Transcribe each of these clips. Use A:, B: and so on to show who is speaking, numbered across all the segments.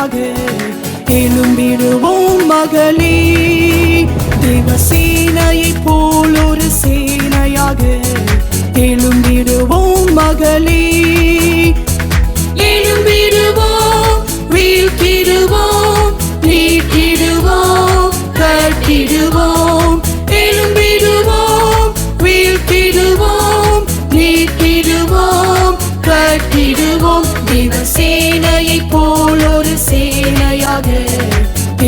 A: சேனையாக எழும்பிடுவோம் மகளே. தேவ சேனையைப் போல் ஒரு சேனையாக எழும்பிடுவோம் மகளே. எழும்பிடுவோம், வீழ்த்திடுவோம், நீக்கிடுவோம், கட்டிடுவோம். எழும்பிடுவோம், வீழ்த்திடுவோம், நீக்கிடுவோம், கட்டிடுவோம். தேவ சேனையைப் போல் ஒரு சேனையாக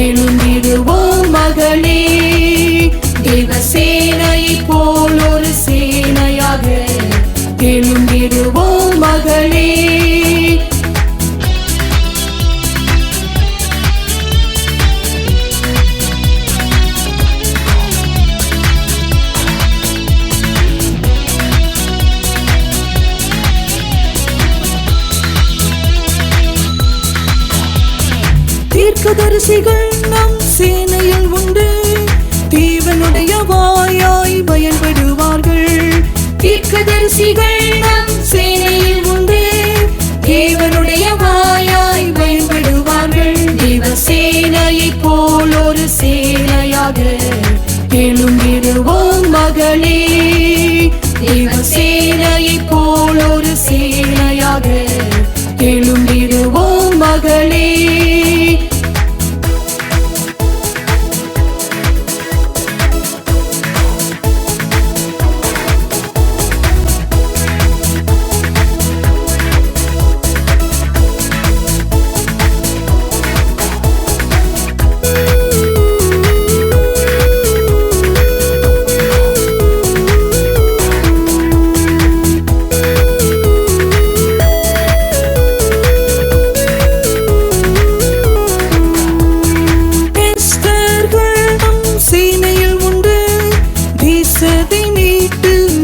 A: எழும்பிடுவோம் மகளே. தேவ சேனையைப் போல் ஒரு சேனையாக எழும்பிடுவோம் மகளே. தீர்க்கதரிசிகள் நம் சேனையில் உண்டு, தேவனுடைய வாயாய் பயன்படுவார்கள். தீர்க்கதரிசிகள் நம் சேனையில் உண்டு, தேவனுடைய வாயாய் பயன்படுவார்கள். தேவ சேனையைப் போல் ஒரு சேனையாக எழும்பிடுவோம் மகளே. தேவ சேனையைப் போல் ஒரு சேனையாக எழும்பிடுவோம் மகளே.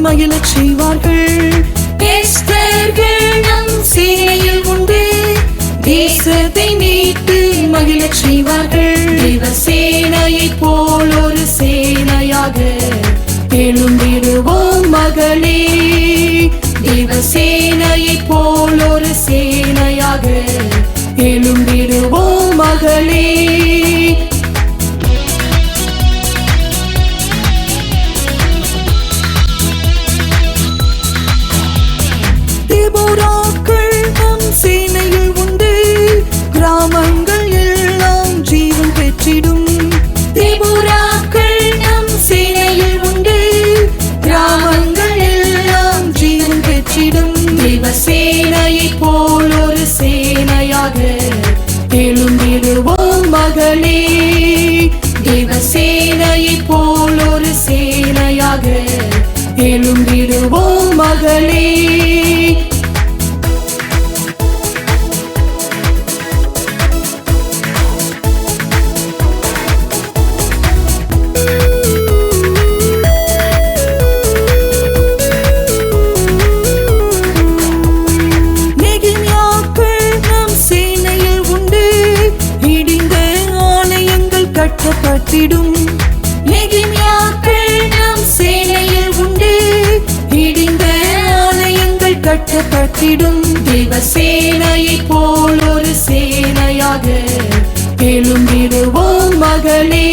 A: மகிழச் செய்வார்கள். எஸ்தர்கள் நம் சேனையில் உண்டு, தேசத்தை மீட்டு மகிழச் செய்வார்கள். தேவ சேனையைப் போல் ஒரு சேனையாக எழும்பிடுவோம் மகளே. தேவ சேனையைப் போல் ஒரு சேனையாக எழும்பிடுவோம் மகளே. தேபோராக்கள் நம் சேனையில் உண்டு, கிராமங்கள் எல்லாம் ஜீவன் பெற்றிடும். தேபோராக்கள் நம் சேனையில் உண்டு, கிராமங்கள் எல்லாம் ஜீவன் பெற்றிடும். தேவ சேனையைப் போல் ஒரு சேனையாக எழும்பிடுவோம் மகளே. தேவ சேனையைப் போல் ஒரு சேனையாக எழும்பிடுவோம் மகளே. கட்டப்பட்டிடும். நெகேமியாக்கள் நம் சேனையில் உண்டு, இடிந்த ஆலயங்கள் கட்டப்பட்டிடும். தேவ சேனையைப் போல் ஒரு சேனையாக எழும்பிடுவோம் மகளே.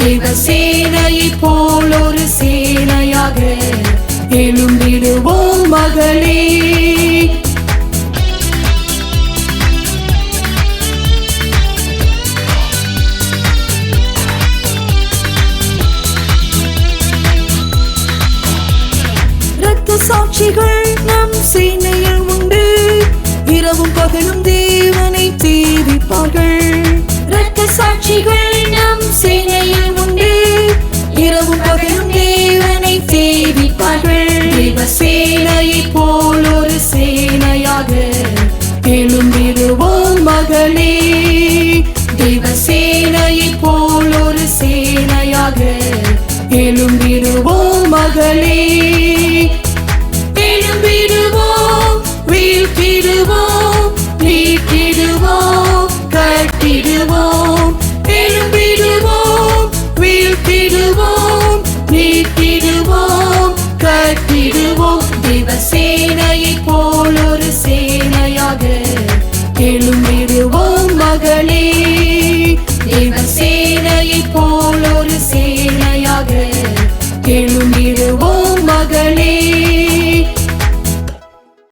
A: தேவ சேனையைப் போல் ஒரு சேனையாக எழும்பிடுவோம் மகளே. சாட்சிகள் நம் சேனையில் உண்டு, இரவும் பகலும் தேவனை சேவிப்பார்கள். இரத்த சாட்சிகள் நம் சேனையில் உண்டு, இரவும் பகலும் தேவனை சேவிப்பார்கள். தேவ சேனையைப் போல் ஒரு சேனையாக எழும்பிடுவோம் மகளே. தேவ சேனையைப் போல் ஒரு சேனையாக எழும்பிடுவோம் மகளே. எழும்பிடுவோம், வீழ்த்திடுவோம், நீக்கிடுவோம், கட்டிடுவோம். எழும்பிடுவோம், வீழ்த்திடுவோம், நீக்கிடுவோம், கட்டிடுவோம். தேவ சேனையைப் போல் ஒரு சேனையாக எழும்பிடுவோம் எழும்